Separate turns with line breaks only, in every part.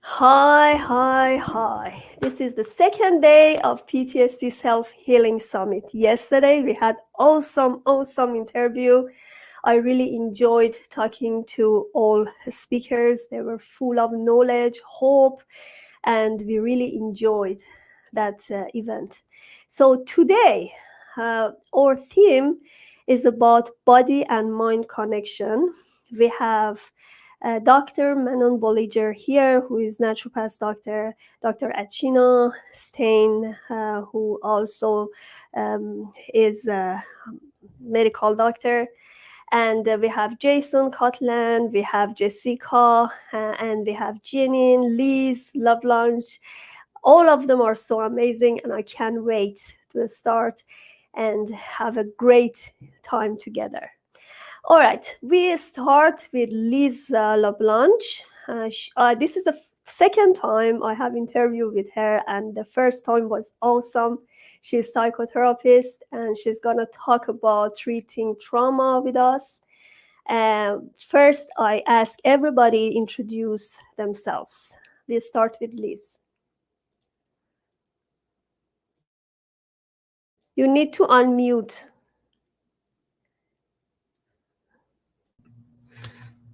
Hi, hi, hi. This is the second day of PTSD Self-Healing Summit. Yesterday we had awesome interview. I really enjoyed talking to all speakers. They were full of knowledge, hope, and we really enjoyed that event. So today, our theme is about body and mind connection. We have Dr. Manon Bolliger here, who is naturopath doctor, Dr. Achina Stein, who also is a medical doctor. And we have Jason Cotland, we have Jessica, and we have Janine, Lise, Lablanc. All of them are so amazing, and I can't wait to start and have a great time together. All right, we start with Lise Lablanc. This is the second time I have interviewed with her, and the first time was awesome. She's a psychotherapist, and she's gonna talk about treating trauma with us. First, I ask everybody introduce themselves. We start with Lise. You need to unmute.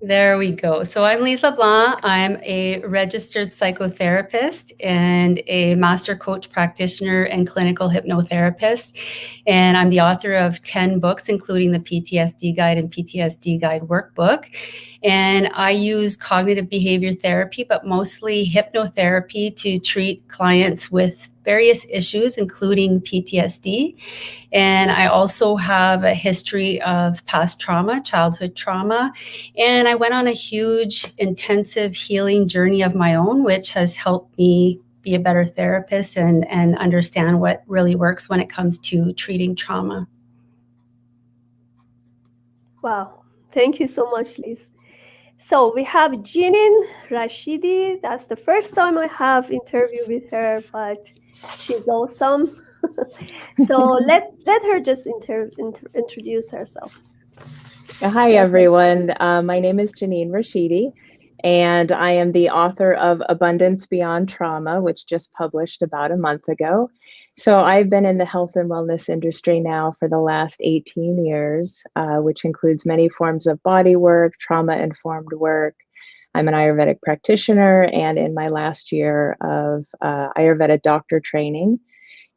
There we go. So I'm Lise Lablanc. I'm a registered psychotherapist and a master coach practitioner and clinical hypnotherapist. And I'm the author of 10 books, including the PTSD Guide and PTSD Guide Workbook. And I use cognitive behavior therapy, but mostly hypnotherapy to treat clients with various issues, including PTSD. And I also have a history of past trauma, childhood trauma. And I went on a huge, intensive healing journey of my own, which has helped me be a better therapist and understand what really works when it comes to treating trauma.
Wow, thank you so much, Liz. So we have Janine Rashidi. That's the first time I have interviewed with her, but she's awesome. So let her just introduce herself.
Hi, everyone. My name is Janine Rashidi, and I am the author of Abundance Beyond Trauma, which just published about a month ago. So I've been in the health and wellness industry now for the last 18 years, which includes many forms of body work, trauma-informed work. I'm an Ayurvedic practitioner and in my last year of Ayurveda doctor training.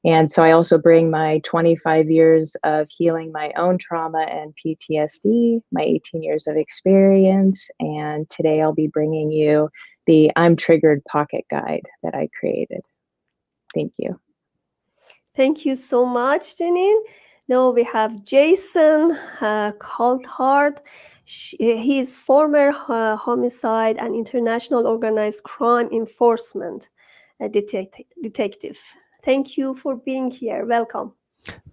And so I also bring my 25 years of healing my own trauma and PTSD, my 18 years of experience. And today I'll be bringing you the I'm Triggered Pocket Guide that I created. Thank you.
Thank you so much, Janine. Now we have Jason Coulthard. He is former homicide and international organized crime enforcement detective. Thank you for being here. Welcome.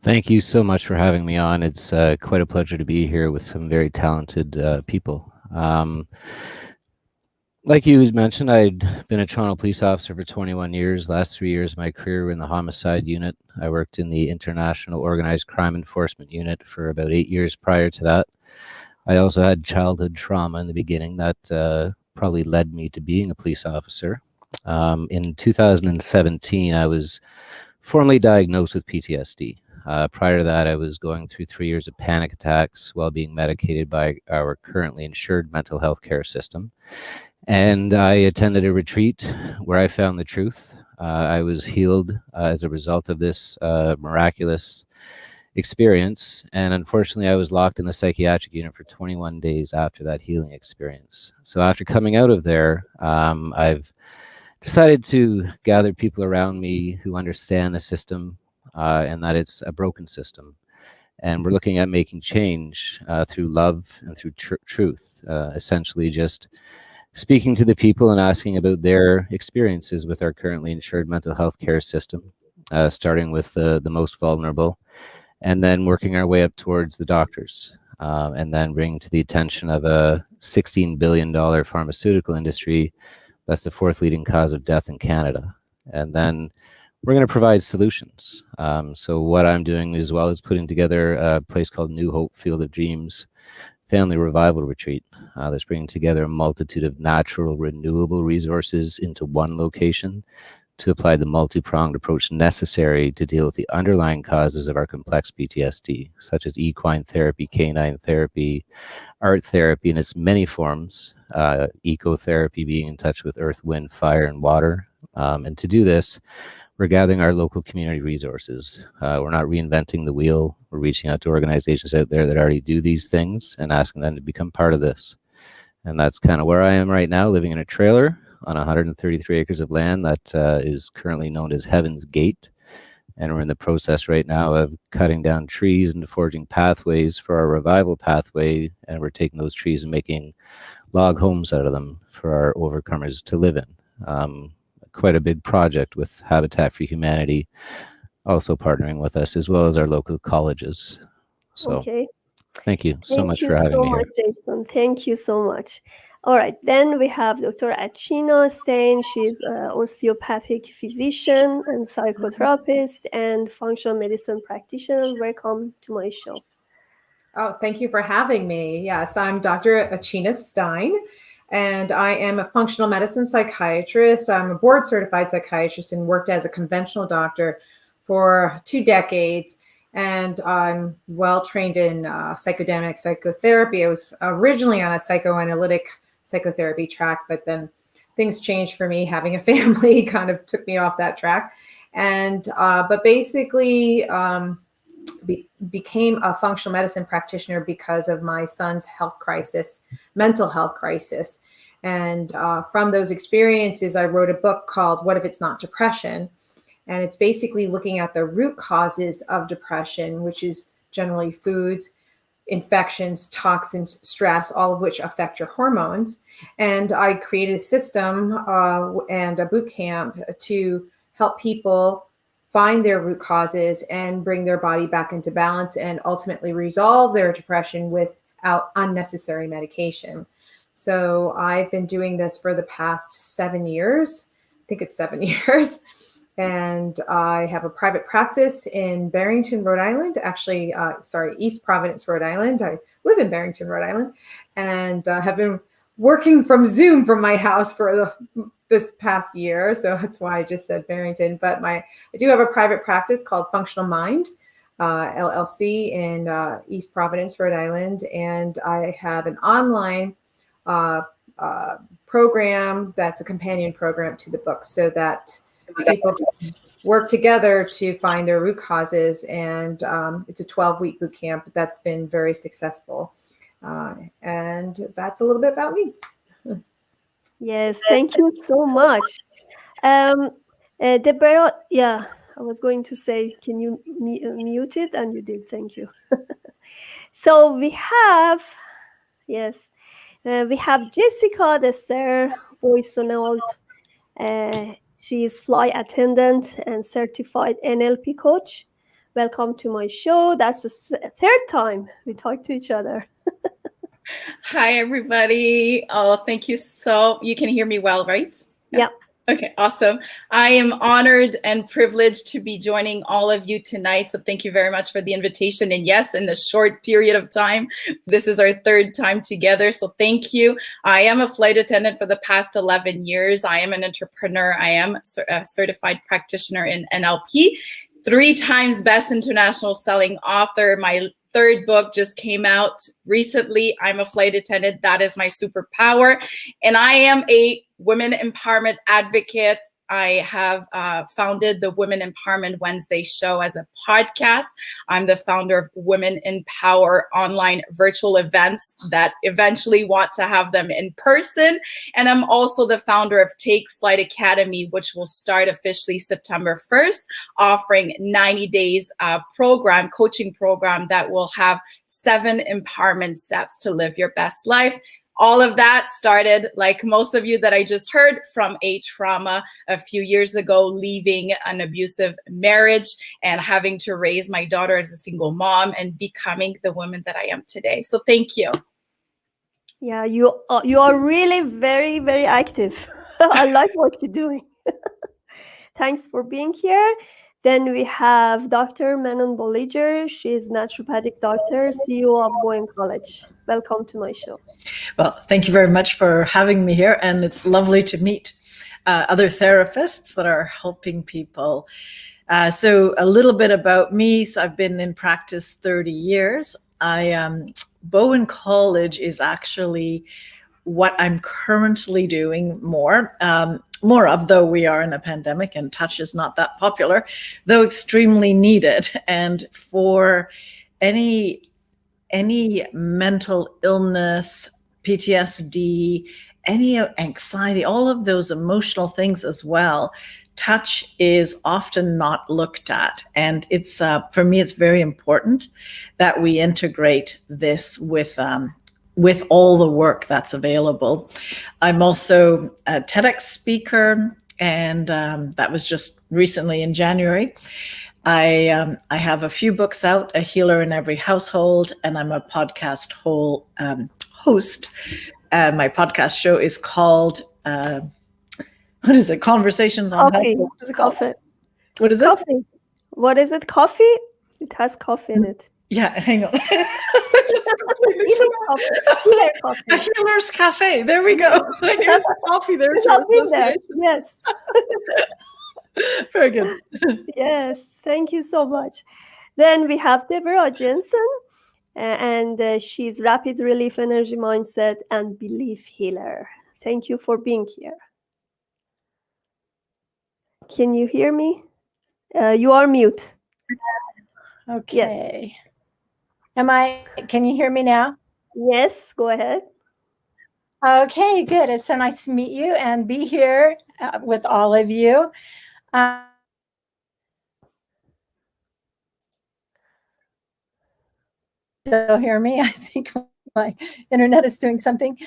Thank you so much for having me on. It's quite a pleasure to be here with some very talented people. Like you mentioned, I'd been a Toronto police officer for 21 years. Last 3 years of my career were in the homicide unit. I worked in the international organized crime enforcement unit for about 8 years prior to that. I also had childhood trauma in the beginning that probably led me to being a police officer. In 2017, I was formally diagnosed with PTSD. Prior to that, I was going through 3 years of panic attacks while being medicated by our currently insured mental health care system. And I attended a retreat where I found the truth. I was healed as a result of this miraculous experience. And unfortunately, I was locked in the psychiatric unit for 21 days after that healing experience. So after coming out of there, I've decided to gather people around me who understand the system and that it's a broken system. And we're looking at making change through love and through truth, essentially just speaking to the people and asking about their experiences with our currently insured mental health care system, starting with the most vulnerable, and then working our way up towards the doctors, and then bringing to the attention of a $16 billion pharmaceutical industry that's the fourth leading cause of death in Canada. And then we're going to provide solutions. So what I'm doing as well is putting together a place called New Hope Field of Dreams family revival retreat that's bringing together a multitude of natural, renewable resources into one location to apply the multi-pronged approach necessary to deal with the underlying causes of our complex PTSD, such as equine therapy, canine therapy, art therapy in its many forms, ecotherapy, being in touch with earth, wind, fire, and water. And to do this, we're gathering our local community resources. We're not reinventing the wheel. We're reaching out to organizations out there that already do these things and asking them to become part of this. And that's kind of where I am right now, living in a trailer on 133 acres of land that is currently known as Heaven's Gate. And we're in the process right now of cutting down trees and forging pathways for our revival pathway. And we're taking those trees and making log homes out of them for our overcomers to live in. Quite a big project with Habitat for Humanity also partnering with us, as well as our local colleges. So
Okay.
thank you so much for
Thank you
having
so
me
much,
here.
Jason. Thank you so much. All right, then we have Dr. Achina Stein. She's an osteopathic physician and psychotherapist and functional medicine practitioner. Welcome to my show.
Oh, thank you for having me. Yes, I'm Dr. Achina Stein, and I am a functional medicine psychiatrist. I'm a board certified psychiatrist and worked as a conventional doctor for 2 decades. And I'm well trained in psychodynamic psychotherapy. I was originally on a psychoanalytic psychotherapy track, but then things changed for me. Having a family kind of took me off that track. And but basically became a functional medicine practitioner because of my son's health crisis, mental health crisis. And from those experiences, I wrote a book called What If It's Not Depression? And it's basically looking at the root causes of depression, which is generally foods, infections, toxins, stress, all of which affect your hormones. And I created a system and a boot camp to help people find their root causes and bring their body back into balance and ultimately resolve their depression without unnecessary medication. So I've been doing this for the past 7 years. I think it's 7 years. And I have a private practice in Barrington, Rhode Island. Actually, East Providence, Rhode Island. I live in Barrington, Rhode Island, and have been working from Zoom from my house for this past year. So that's why I just said Barrington. But I do have a private practice called Functional Mind, LLC in East Providence, Rhode Island. And I have an online program that's a companion program to the book so that people work together to find their root causes. And it's a 12-week boot camp that's been very successful. And that's a little bit about me.
Yes, thank you so much. Deborah, yeah, I was going to say, can you mute it? And you did, thank you. So we have, yes, we have Jessica, the Serre Boissonneault. She is flight attendant and certified NLP coach. Welcome to my show. That's the third time we talk to each other.
Hi, everybody. Oh, thank you. You can hear me well, right?
Yeah.
Okay, awesome. I am honored and privileged to be joining all of you tonight. So thank you very much for the invitation. And yes, in the short period of time, this is our third time together. So thank you. I am a flight attendant for the past 11 years. I am an entrepreneur. I am a certified practitioner in NLP, 3 times best international selling author. My third book just came out recently. I'm a flight attendant. That is my superpower. And I am a women empowerment advocate. I have founded the Women Empowerment Wednesday show as a podcast. I'm the founder of Women Empower online virtual events that eventually want to have them in person. And I'm also the founder of Take Flight Academy, which will start officially September 1st, offering 90 days coaching program that will have 7 empowerment steps to live your best life. All of that started, like most of you that I just heard, from a trauma a few years ago, leaving an abusive marriage and having to raise my daughter as a single mom and becoming the woman that I am today. So thank you.
Yeah, you are really very, very active. I like what you're doing. Thanks for being here. Then we have Dr. Manon Bolliger. She's naturopathic doctor, CEO of Bowen College. Welcome to my show.
Well, thank you very much for having me here. And it's lovely to meet other therapists that are helping people. So a little bit about me. So I've been in practice 30 years. Bowen College is actually what I'm currently doing more of, though we are in a pandemic and touch is not that popular, though extremely needed. And for any mental illness, PTSD, any anxiety, all of those emotional things as well, touch is often not looked at. And it's for me, it's very important that we integrate this with all the work that's available. I'm also a TEDx speaker, and that was just recently in January. I have a few books out, A Healer in Every Household, and I'm a podcast host. My podcast show is called, what is it? Conversations on
Coffee.
Health. What is it called?
Coffee.
What is it?
Coffee. What is it? Coffee? It has coffee in it.
Yeah, hang on.
Coffee.
A Healer's Cafe. There we go. Here's the coffee. There's your
there. Yes.
Very good.
Yes, thank you so much. Then we have Deborah Jensen, and she's Rapid Relief Energy Mindset and Belief Healer. Thank you for being here. Can you hear me? You are mute.
Okay. Yes. Can you hear me now?
Yes, go ahead.
Okay, good. It's so nice to meet you and be here with all of you. Still hear me? I think my internet is doing something.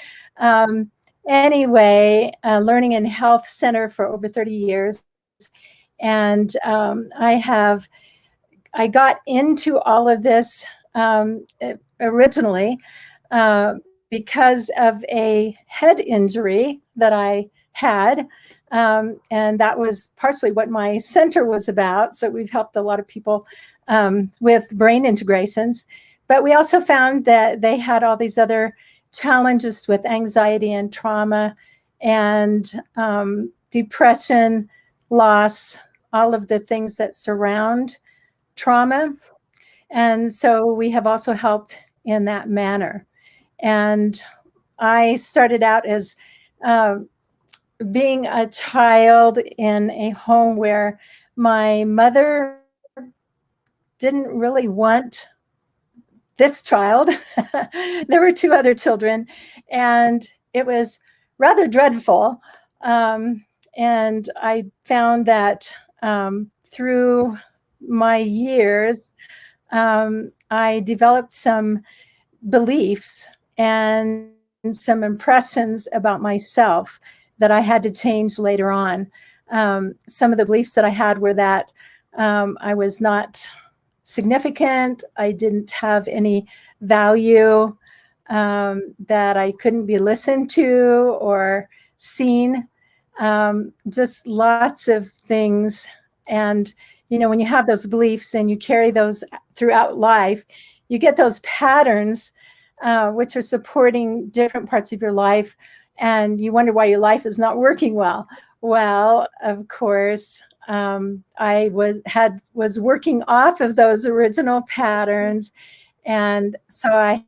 Anyway, Learning and Health Center for over 30 years. And I got into all of this originally because of a head injury that I had. And that was partially what my center was about. So we've helped a lot of people with brain integrations. But we also found that they had all these other challenges with anxiety and trauma and depression, loss, all of the things that surround trauma. And so we have also helped in that manner. And I started out as being a child in a home where my mother didn't really want this child. There were two other children, and it was rather dreadful. And I found that through my years, I developed some beliefs and some impressions about myself that I had to change later on. Some of the beliefs that I had were that I was not significant, I didn't have any value, that I couldn't be listened to or seen, just lots of things. And, you know, when you have those beliefs and you carry those throughout life, you get those patterns, which are supporting different parts of your life. And you wonder why your life is not working well. Well, of course, I was working off of those original patterns. And so I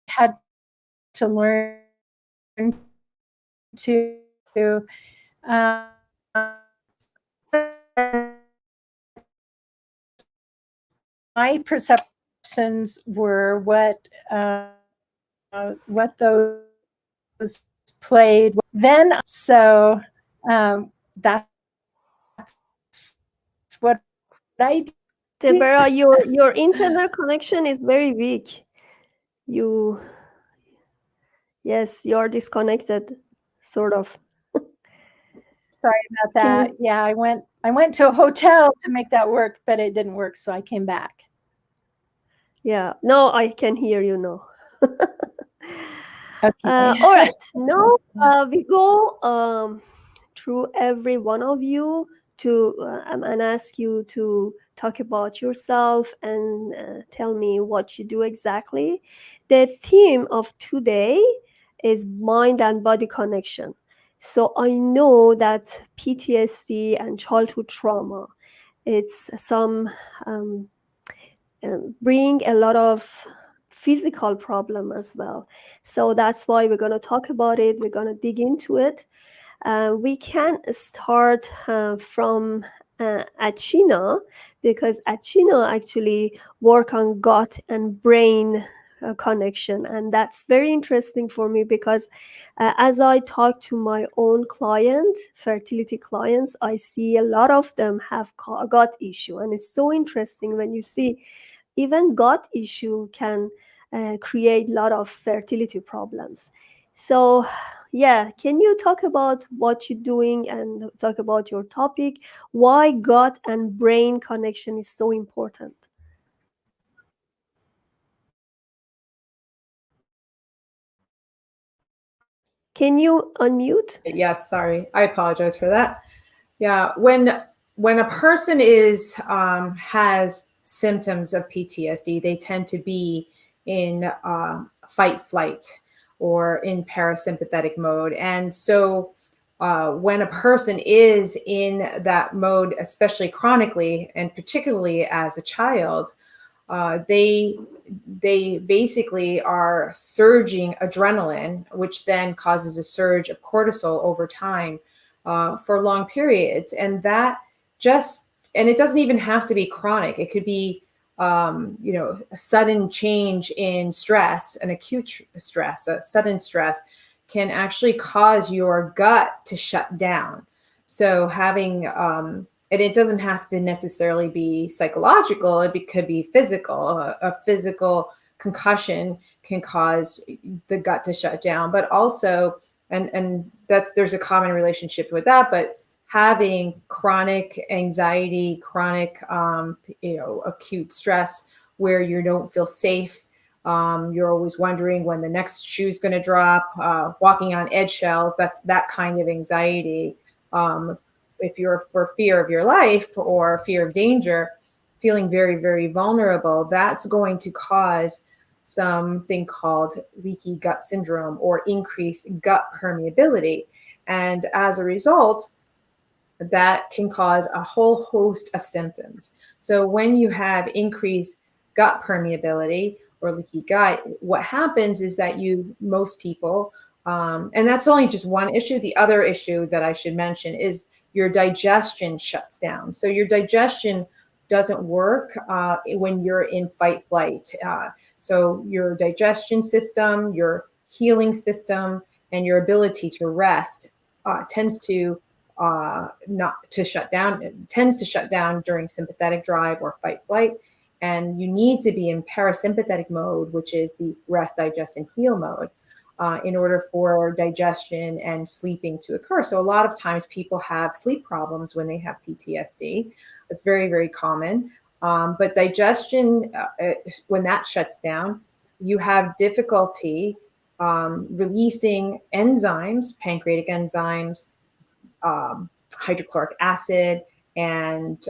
had to learn to my perceptions were what those played then. So that's what I did.
Deborah, your internet connection is very weak. Yes, you're disconnected, sort of.
Sorry about that. Yeah, I went to a hotel to make that work, but it didn't work, so I came back.
Yeah, no, I can hear you now.
Okay.
All right, now we go through every one of you and ask you to talk about yourself and tell me what you do exactly. The theme of today is mind and body connection. So I know that PTSD and childhood trauma, it's some bring a lot of physical problem as well. So that's why we're going to talk about it. We're going to dig into it. We can start from Achina, because Achina actually work on gut and brain connection, and that's very interesting for me because as I talk to my own fertility clients, I see a lot of them have gut issue, and it's so interesting when you see even gut issue can create a lot of fertility problems. So yeah, can you talk about what you're doing and talk about your topic, why gut and brain connection is so important? Can you unmute?
Yes, sorry. I apologize for that. Yeah, when a person has symptoms of PTSD, they tend to be in fight, flight, or in parasympathetic mode. And so when a person is in that mode, especially chronically, and particularly as a child, they basically are surging adrenaline, which then causes a surge of cortisol over time for long periods. And it doesn't even have to be chronic. It could be, a sudden change in stress, an acute stress, a sudden stress can actually cause your gut to shut down. So having, and it doesn't have to necessarily be psychological. It could be physical. A physical concussion can cause the gut to shut down, but also, and there's a common relationship with that, but having chronic anxiety, chronic, acute stress where you don't feel safe. You're always wondering when the next shoe's going to drop, walking on eggshells. That's that kind of anxiety. If you're for fear of your life or fear of danger, feeling very, very vulnerable, that's going to cause something called leaky gut syndrome or increased gut permeability. And as a result, that can cause a whole host of symptoms. So when you have increased gut permeability or leaky gut, what happens is that most people, and that's only just one issue. The other issue that I should mention is your digestion shuts down. So your digestion doesn't work when you're in fight flight. So your digestion system, your healing system, and your ability to rest tends to shut down during sympathetic drive or fight flight. And you need to be in parasympathetic mode, which is the rest, digest, and heal mode, in order for digestion and sleeping to occur. So a lot of times people have sleep problems when they have PTSD. It's very, very common. But digestion, when that shuts down, you have difficulty releasing enzymes, pancreatic enzymes, hydrochloric acid, and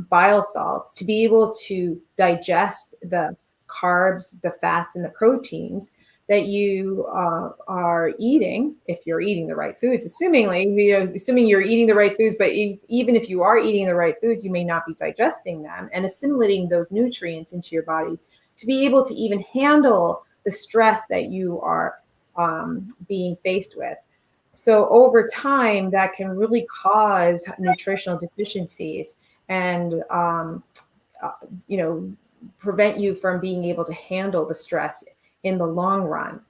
bile salts to be able to digest the carbs, the fats, and the proteins that you are eating, if you're eating the right foods, assuming you're eating the right foods, but even if you are eating the right foods, you may not be digesting them and assimilating those nutrients into your body to be able to even handle the stress that you are being faced with. So over time, that can really cause nutritional deficiencies and, prevent you from being able to handle the stress in the long run.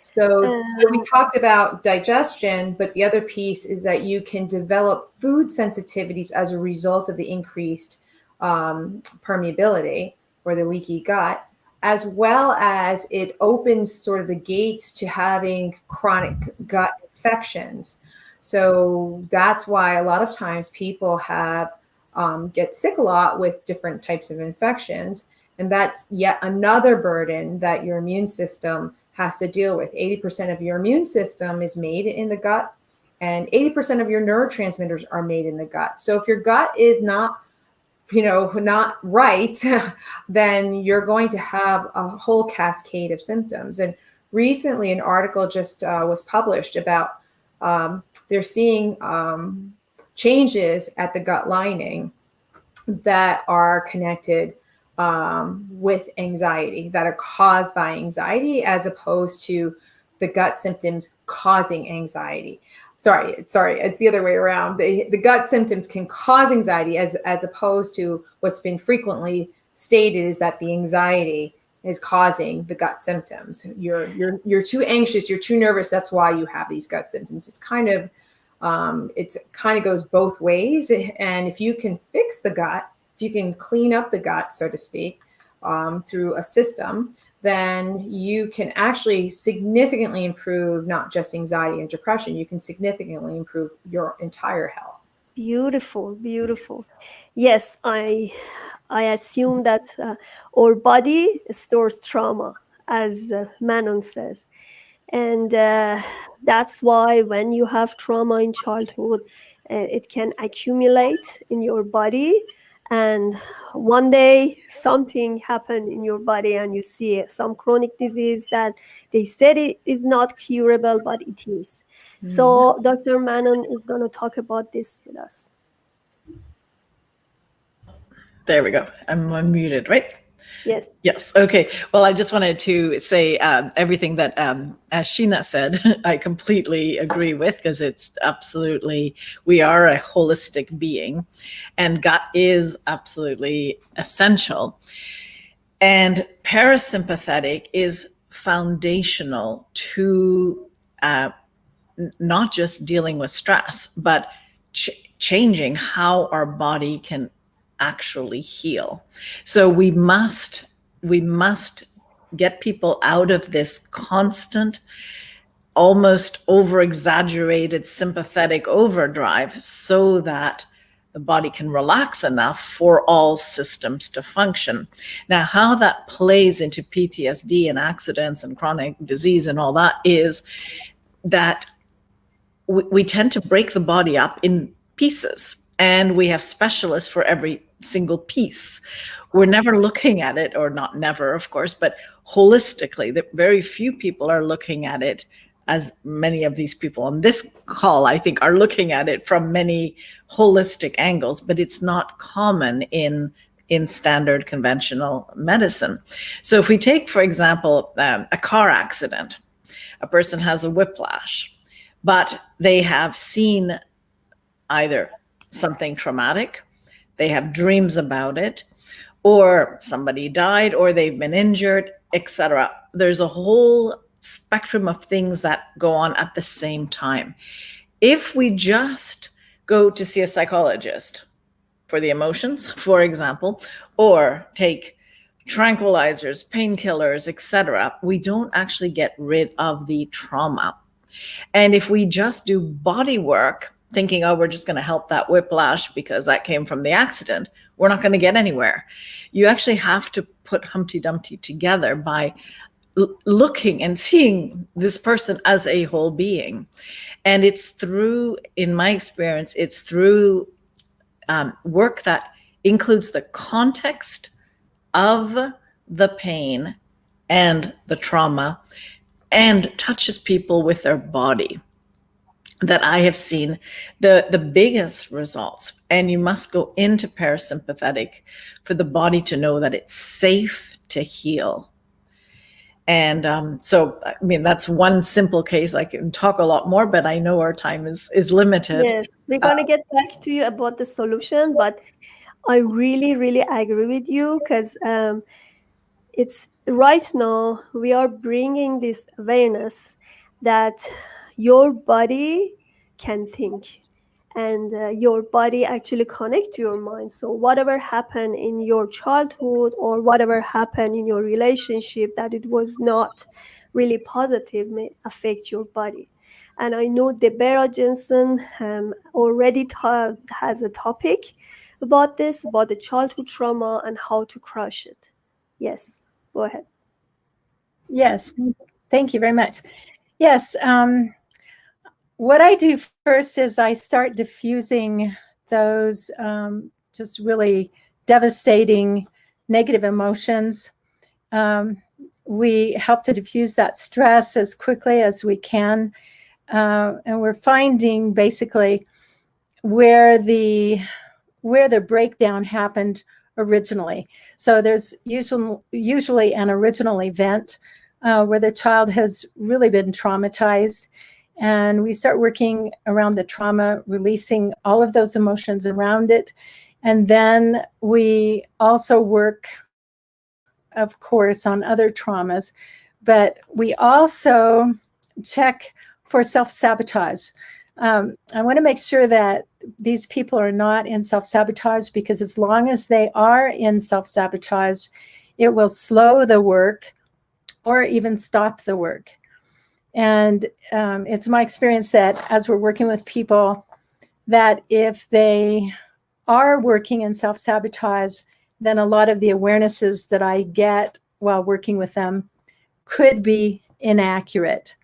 So we talked about digestion, but the other piece is that you can develop food sensitivities as a result of the increased permeability or the leaky gut, as well as it opens sort of the gates to having chronic gut infections. So that's why a lot of times people get sick a lot with different types of infections. And that's yet another burden that your immune system has to deal with. 80% of your immune system is made in the gut. and 80% of your neurotransmitters are made in the gut. So if your gut is not not right, then you're going to have a whole cascade of symptoms. And recently an article just was published about they're seeing changes at the gut lining that are connected with anxiety, that are caused by anxiety, as opposed to the gut symptoms causing anxiety. Sorry, it's the other way around. The gut symptoms can cause anxiety, as opposed to what's been frequently stated is that the anxiety is causing the gut symptoms. You're too anxious, you're too nervous, that's why you have these gut symptoms. It kind of goes both ways. And if you can fix the gut, if you can clean up the gut, so to speak, through a system, then you can actually significantly improve not just anxiety and depression, you can significantly improve your entire health.
Beautiful, beautiful. Yes, I assume that our body stores trauma, as Manon says. And that's why when you have trauma in childhood, it can accumulate in your body. And one day something happened in your body and you see some chronic disease that they said it is not curable, but it is. Mm-hmm. So Dr. Manon is going to talk about this with us.
There we go. I'm unmuted, right?
Yes.
Yes. Okay. Well, I just wanted to say everything that as Sheena said, I completely agree with, because it's absolutely, we are a holistic being, and gut is absolutely essential. And parasympathetic is foundational to not just dealing with stress, but changing how our body can actually heal. So we must get people out of this constant, almost over-exaggerated sympathetic overdrive, so that the body can relax enough for all systems to function. Now, how that plays into PTSD and accidents and chronic disease and all that is that we tend to break the body up in pieces, and we have specialists for every single piece. We're never looking at it, or not never, of course, but holistically. That very few people are looking at it, as many of these people on this call, I think, are looking at it from many holistic angles, but it's not common in standard conventional medicine. So if we take, for example, a car accident, a person has a whiplash, but they have seen either something traumatic, they have dreams about it, or somebody died, or they've been injured, etc. There's a whole spectrum of things that go on at the same time. If we just go to see a psychologist for the emotions, for example, or take tranquilizers, painkillers, etc., we don't actually get rid of the trauma. And if we just do body work, thinking, oh, we're just going to help that whiplash because that came from the accident, we're not going to get anywhere. You actually have to put Humpty Dumpty together by looking and seeing this person as a whole being. And it's through, in my experience, it's through work that includes the context of the pain and the trauma, and touches people with their body, that I have seen the biggest results. And you must go into parasympathetic for the body to know that it's safe to heal. And so, I mean, that's one simple case. I can talk a lot more, but I know our time is limited.
Yes, we're going to get back to you about the solution, but I really, really agree with you, because it's right now we are bringing this awareness that your body can think, and your body actually connect to your mind. So whatever happened in your childhood, or whatever happened in your relationship that it was not really positive, may affect your body. And I know Deborah Jensen already has a topic about this, about the childhood trauma and how to crush it. Yes, go ahead.
Yes, thank you very much. Yes, what I do first is I start diffusing those just really devastating negative emotions. We help to diffuse that stress as quickly as we can. And we're finding basically where the breakdown happened originally. So there's usually an original event where the child has really been traumatized. And we start working around the trauma, releasing all of those emotions around it. And then we also work, of course, on other traumas, but we also check for self-sabotage. I want to make sure that these people are not in self-sabotage, because as long as they are in self-sabotage, it will slow the work or even stop the work. And it's my experience that as we're working with people, that if they are working in self-sabotage, then a lot of the awarenesses that I get while working with them could be inaccurate.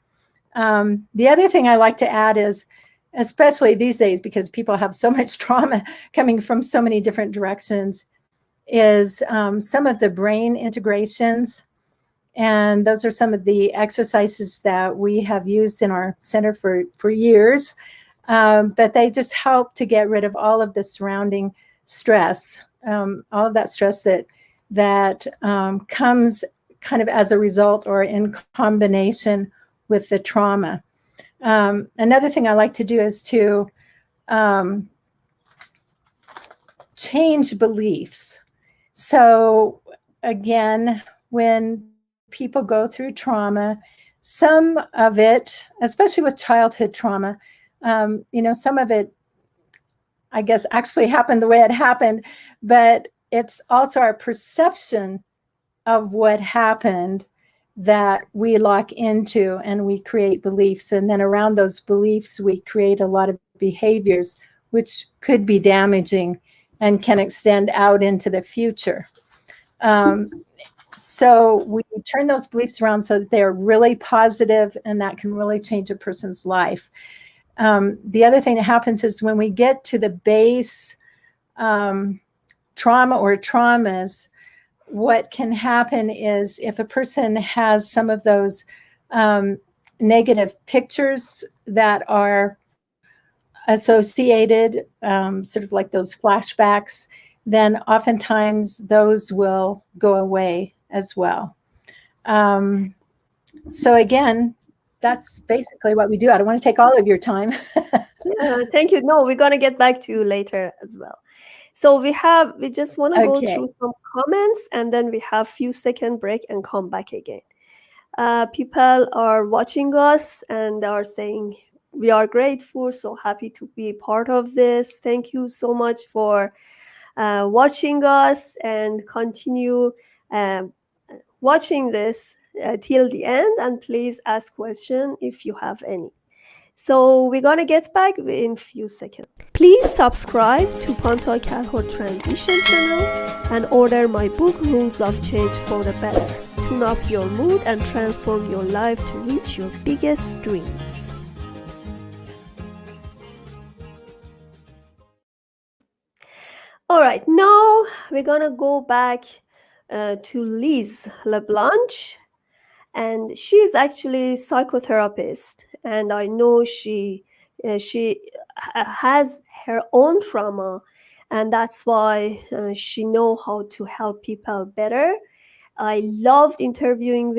The other thing I like to add is, especially these days, because people have so much trauma coming from so many different directions, is some of the brain integrations. And those are some of the exercises that we have used in our center for years. But they just help to get rid of all of the surrounding stress, all of that stress that comes kind of as a result or in combination with the trauma. Another thing I like to do is to change beliefs. So again, when people go through trauma, some of it, especially with childhood trauma, some of it, I guess, actually happened the way it happened, but it's also our perception of what happened that we lock into, and we create beliefs. And then around those beliefs, we create a lot of behaviors which could be damaging and can extend out into the future. So we turn those beliefs around so that they're really positive, and that can really change a person's life. The other thing that happens is when we get to the base trauma or traumas, what can happen is if a person has some of those negative pictures that are associated, sort of like those flashbacks, then oftentimes those will go away as well. So again, that's basically what we do. I don't want to take all of your time.
Thank you. No, we're going to get back to you later as well. So we just want to go through some comments, and then we have a few second break and come back again. People are watching us and are saying, we are grateful, so happy to be part of this. Thank you so much for watching us, and continue watching this till the end, and please ask questions if you have any. So we're going to get back in a few seconds. Please subscribe to Panta Calhoun Transition channel and order my book, Rules of Change for the Better. Tune up your mood and transform your life to reach your biggest dreams. All right, now we're going to go back to Lise Lablanc. And she is actually a psychotherapist, and I know she has her own trauma, and that's why she knows how to help people better. I loved interviewing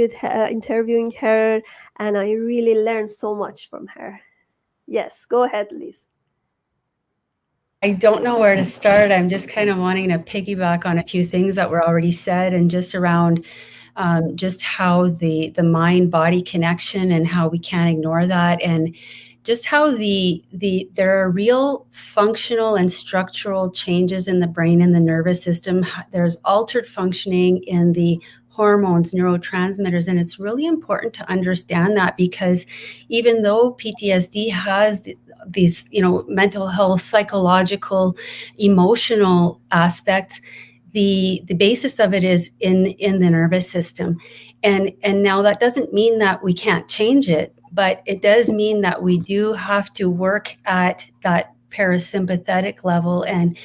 her, and I really learned so much from her. Yes, go ahead, Lise.
I don't know where to start. I'm just kind of wanting to piggyback on a few things that were already said, and just around just how the mind-body connection and how we can't ignore that, and just how there are real functional and structural changes in the brain and the nervous system. There's altered functioning in the hormones, neurotransmitters, and it's really important to understand that, because even though PTSD has these, mental health, psychological, emotional aspects, the basis of it is in the nervous system. And now that doesn't mean that we can't change it, But it does mean that we do have to work at that parasympathetic level. And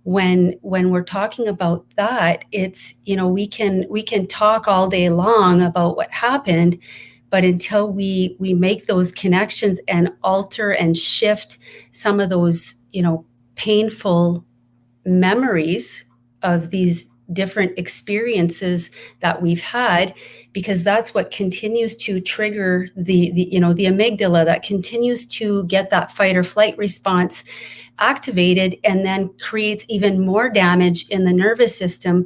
when we're talking about that, it's, we can talk all day long about what happened, but until we make those connections and alter and shift some of those, painful memories of these different experiences that we've had, because that's what continues to trigger the amygdala, that continues to get that fight or flight response activated, and then creates even more damage in the nervous system,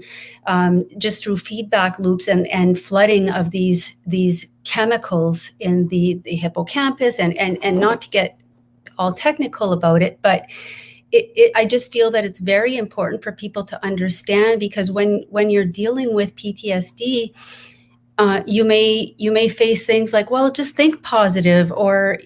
just through feedback loops and flooding of these chemicals in the hippocampus, and not to get all technical about it, but I just feel that it's very important for people to understand, because when you're dealing with PTSD, you may face things like, well, just think positive, or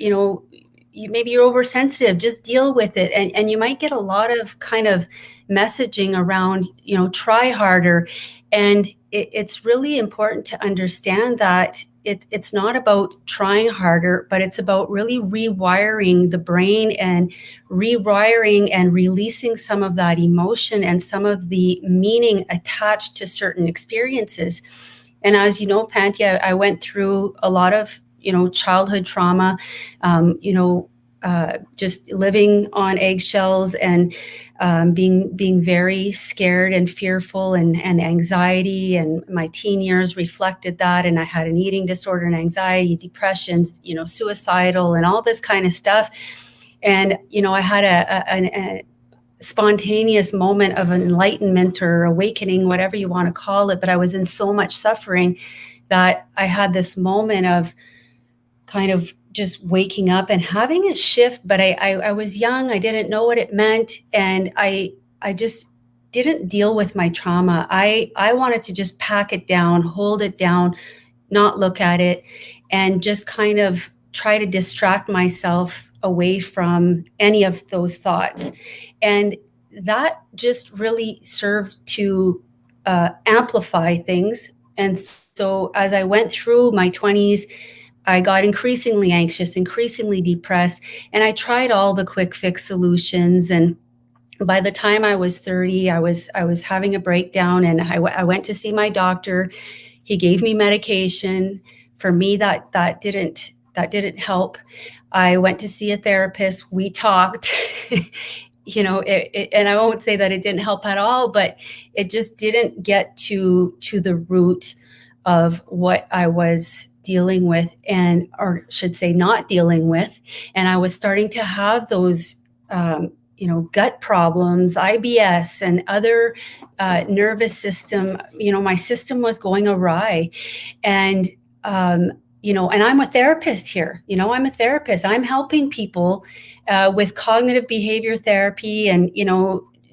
maybe you're oversensitive, just deal with it, and you might get a lot of kind of messaging around, try harder, and it's really important to understand that it's not about trying harder, but it's about really rewiring the brain and rewiring and releasing some of that emotion and some of the meaning attached to certain experiences. And as you know, Panti, I went through a lot of, childhood trauma, just living on eggshells and being very scared and fearful and anxiety. And my teen years reflected that. And I had an eating disorder and anxiety, depression, suicidal, and all this kind of stuff. And, I had a spontaneous moment of enlightenment or awakening, whatever you want to call it. But I was in so much suffering that I had this moment of kind of just waking up and having a shift. But I was young. I didn't know what it meant. And I just didn't deal with my trauma. I wanted to just pack it down, hold it down, not look at it, and just kind of try to distract myself away from any of those thoughts. And that just really served to amplify things. And so as I went through my 20s, I got increasingly anxious, increasingly depressed, and I tried all the quick fix solutions. And by the time I was 30, I was having a breakdown, and I went to see my doctor. He gave me medication. For me, that didn't help. I went to see a therapist. We talked, and I won't say that it didn't help at all, but it just didn't get to the root of what I was dealing with, or should say not dealing with. And I was starting to have those, gut problems, IBS, and other nervous system, my system was going awry. And, and I'm a therapist here, I'm a therapist. I'm helping people with cognitive behavior therapy and,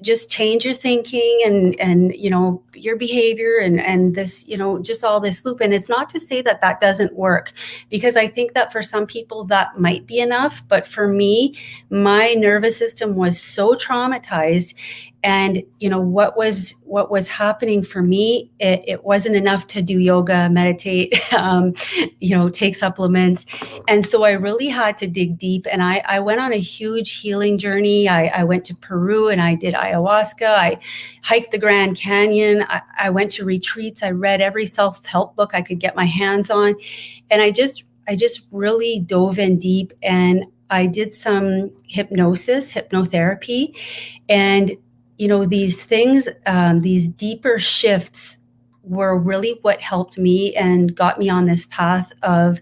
just change your thinking and your behavior and this, just all this loop. And it's not to say that doesn't work, because I think that for some people that might be enough. But for me, my nervous system was so traumatized. And, what was happening for me, it wasn't enough to do yoga, meditate, take supplements. And so I really had to dig deep. And I went on a huge healing journey. I went to Peru and I did ayahuasca. I hiked the Grand Canyon. I went to retreats. I read every self-help book I could get my hands on. And I just really dove in deep, and I did some hypnotherapy. And these things, these deeper shifts were really what helped me and got me on this path of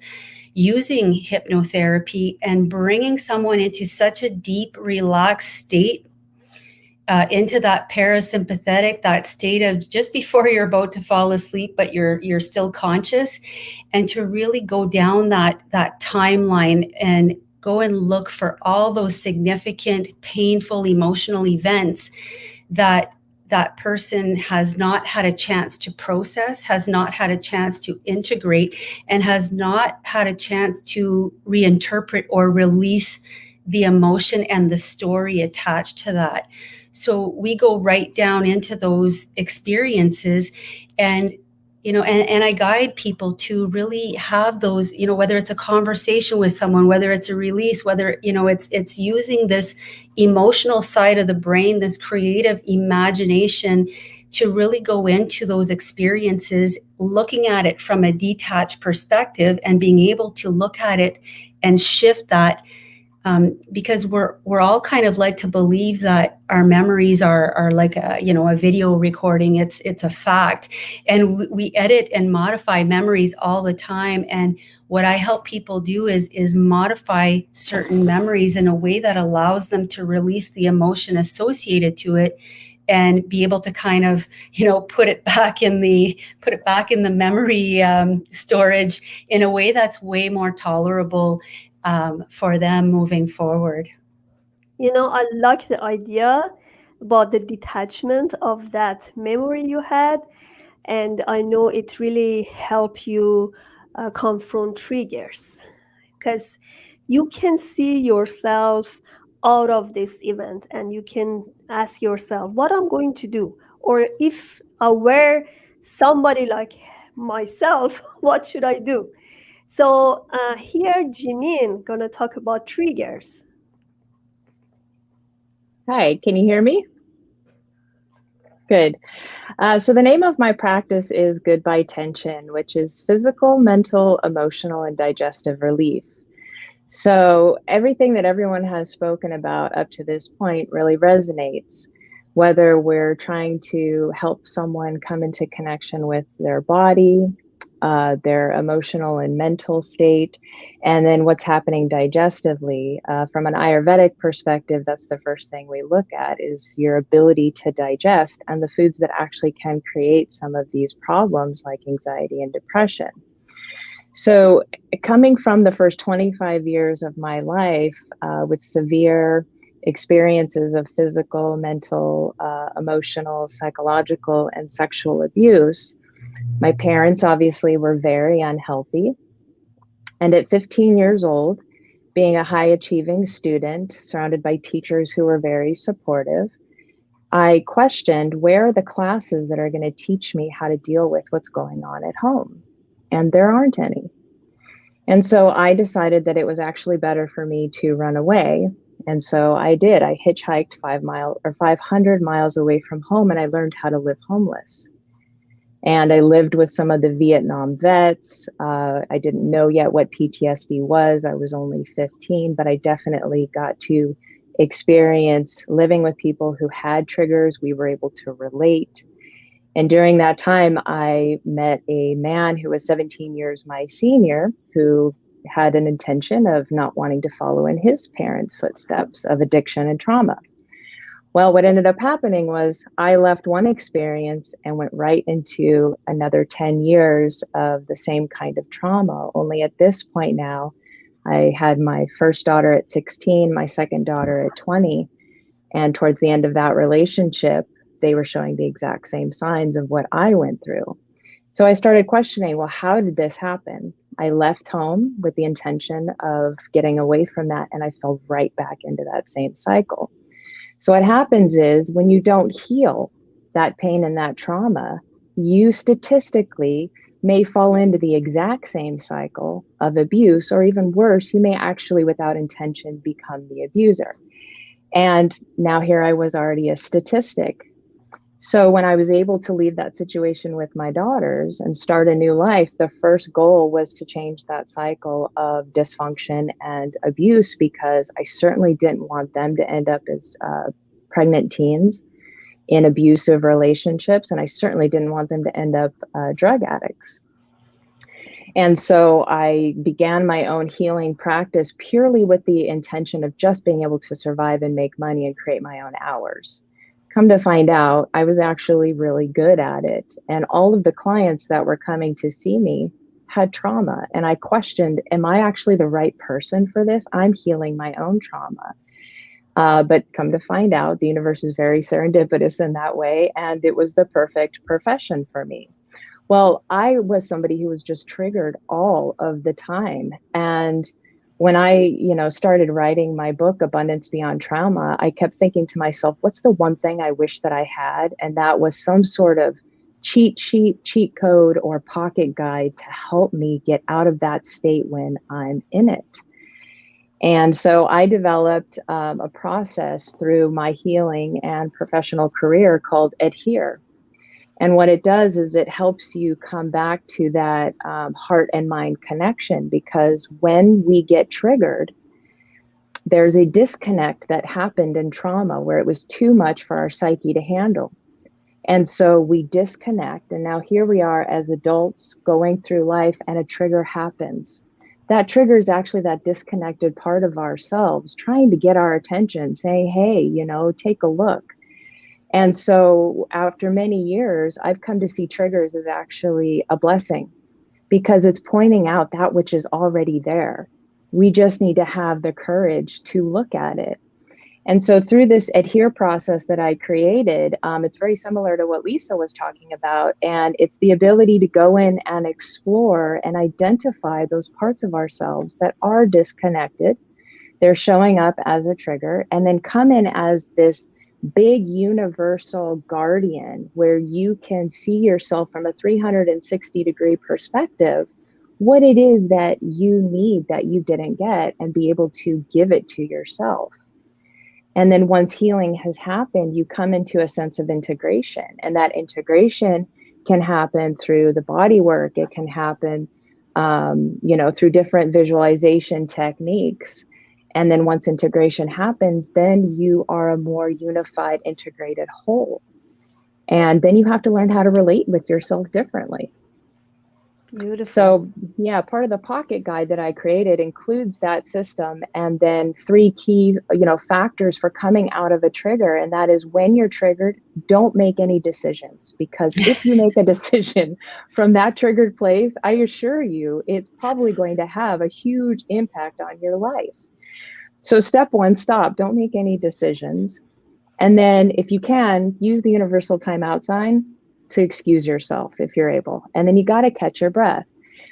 using hypnotherapy and bringing someone into such a deep, relaxed state, into that parasympathetic, that state of just before you're about to fall asleep, but you're still conscious, and to really go down that timeline and go and look for all those significant, painful, emotional events that person has not had a chance to process, has not had a chance to integrate, and has not had a chance to reinterpret or release the emotion and the story attached to that. So we go right down into those experiences, and and I guide people to really have those, whether it's a conversation with someone, whether it's a release, whether, it's using this emotional side of the brain, this creative imagination to really go into those experiences, looking at it from a detached perspective and being able to look at it and shift that. Because we're all kind of like to believe that our memories are like a video recording. It's a fact, and we edit and modify memories all the time. And what I help people do is modify certain memories in a way that allows them to release the emotion associated to it, and be able to kind of put it back in the memory storage in a way that's way more tolerable for them moving forward.
I like the idea about the detachment of that memory you had. And I know it really helped you confront triggers, because you can see yourself out of this event and you can ask yourself what I'm going to do. Or if I were somebody like myself, what should I do? So here, Janine gonna talk about triggers.
Hi, can you hear me? Good. So the name of my practice is Goodbye Tension, which is physical, mental, emotional, and digestive relief. So everything that everyone has spoken about up to this point really resonates, whether we're trying to help someone come into connection with their body, their emotional and mental state, and then what's happening digestively. From an Ayurvedic perspective, that's the first thing we look at, is your ability to digest and the foods that actually can create some of these problems like anxiety and depression. So coming from the first 25 years of my life with severe experiences of physical, mental, emotional, psychological, and sexual abuse, my parents obviously were very unhealthy. And at 15 years old, being a high achieving student, surrounded by teachers who were very supportive, I questioned, where are the classes that are going to teach me how to deal with what's going on at home? And there aren't any. And so I decided that it was actually better for me to run away. And so I did. I hitchhiked 500 miles away from home, and I learned how to live homeless. And I lived with some of the Vietnam vets. I didn't know yet what PTSD was. I was only 15, but I definitely got to experience living with people who had triggers. We were able to relate. And during that time, I met a man who was 17 years my senior, who had an intention of not wanting to follow in his parents' footsteps of addiction and trauma. Well, what ended up happening was I left one experience and went right into another 10 years of the same kind of trauma. Only at this point now, I had my first daughter at 16, my second daughter at 20. And towards the end of that relationship, they were showing the exact same signs of what I went through. So I started questioning, well, how did this happen? I left home with the intention of getting away from that, and I fell right back into that same cycle. So what happens is, when you don't heal that pain and that trauma, you statistically may fall into the exact same cycle of abuse, or even worse, you may actually, without intention, become the abuser. And now here I was already a statistic. So when I was able to leave that situation with my daughters and start a new life, the first goal was to change that cycle of dysfunction and abuse, because I certainly didn't want them to end up as pregnant teens in abusive relationships. And I certainly didn't want them to end up drug addicts. And so I began my own healing practice purely with the intention of just being able to survive and make money and create my own hours. Come to find out, I was actually really good at it. And all of the clients that were coming to see me had trauma. And I questioned, am I actually the right person for this? I'm healing my own trauma. But come to find out, the universe is very serendipitous in that way. And it was the perfect profession for me. Well, I was somebody who was just triggered all of the time. And when I, started writing my book, Abundance Beyond Trauma, I kept thinking to myself, what's the one thing I wish that I had? And that was some sort of cheat sheet, cheat code, or pocket guide to help me get out of that state when I'm in it. And so I developed a process through my healing and professional career called Adhere. And what it does is it helps you come back to that heart and mind connection, because when we get triggered, there's a disconnect that happened in trauma where it was too much for our psyche to handle. And so we disconnect. And now here we are as adults going through life, and a trigger happens. That trigger is actually that disconnected part of ourselves trying to get our attention, saying, hey, you know, take a look. And so after many years, I've come to see triggers as actually a blessing, because it's pointing out that which is already there. We just need to have the courage to look at it. And so through this Adhere process that I created, it's very similar to what Lisa was talking about. And it's the ability to go in and explore and identify those parts of ourselves that are disconnected. They're showing up as a trigger, and then come in as this big universal guardian where you can see yourself from a 360-degree perspective, what it is that you need that you didn't get, and be able to give it to yourself. And then once healing has happened, you come into a sense of integration. And that integration can happen through the body work. It can happen, through different visualization techniques. And then once integration happens, then you are a more unified, integrated whole. And then you have to learn how to relate with yourself differently.
Beautiful.
So yeah, part of the pocket guide that I created includes that system, and then 3 key, factors for coming out of a trigger. And that is, when you're triggered, don't make any decisions, because if you make a decision from that triggered place, I assure you, it's probably going to have a huge impact on your life. So step 1, stop, don't make any decisions. And then if you can, use the universal timeout sign to excuse yourself if you're able. And then you got to catch your breath.